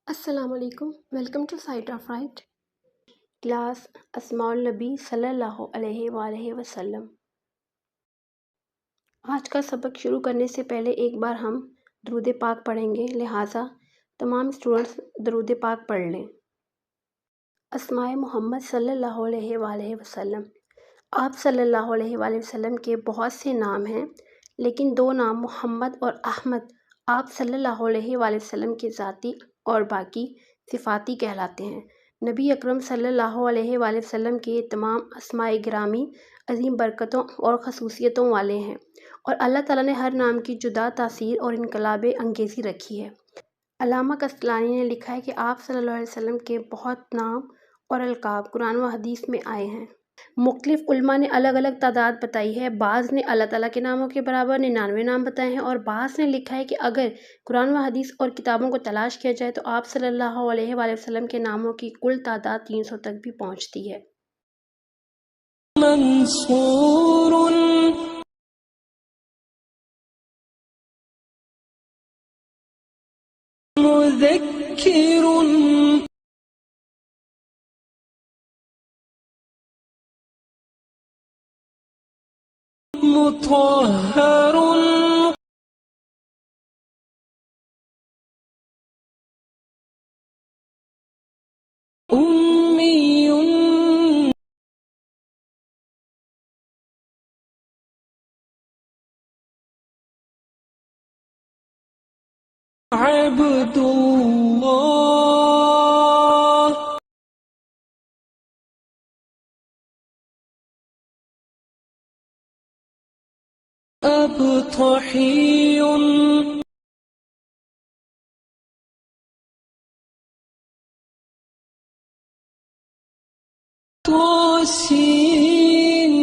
अस्सलामुअलैकुम। Welcome to site of right class अस्माउल नबी सल्लल्लाहु अलैहि वसल्लम। आज का सबक शुरू करने से पहले एक बार हम दरूद पाक पढ़ेंगे, लिहाजा तमाम स्टूडेंट्स दरूद पाक पढ़ लें। अस्माए मोहम्मद सल्लल्लाहु अलैहि वसल्लम। आप सल्लल्लाहु अलैहि वसल्लम के बहुत से नाम हैं, लेकिन दो नाम मोहम्मद और अहमद आप सल्लल्लाहु अलैहि वसल्लम के ज़ाती और बाकी सिफ़ाती कहलाते हैं। नबी अकरम सल्लल्लाहु अलैहि वसल्लम के तमाम अस्माए गिरामी अजीम बरकतों और ख़ुसूसियतों वाले हैं और अल्लाह ताला ने हर नाम की जुदा तासीर और इनकलाब अंगेज़ी रखी है। अल्लामा कस्लानी ने लिखा है कि आप सल्लल्लाहु अलैहि वसल्लम के बहुत नाम और अलकाब कुरान व हदीस में आए हैं। मुख्तलिफ़ उलमा ने अलग अलग तादाद बताई है। बाज़ ने अल्लाह ताला के नामों के बराबर 99 नाम बताए हैं और बाज़ ने लिखा है कि अगर कुरान व हदीस और किताबों को तलाश किया जाए तो आप सल्लल्लाहु अलैहि वसल्लम के नामों की कुल तादाद 300 तक भी पहुँचती है। मुतहहर उम्मीयुन अब्दुल्लाह अबतहियुन तोसीन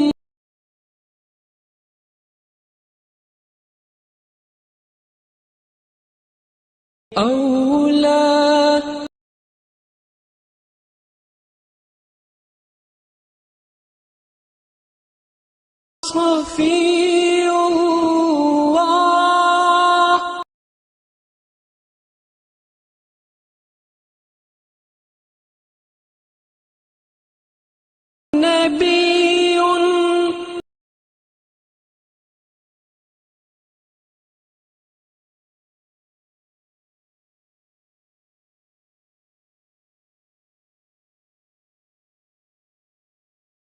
औला सफीउल्लाह नबी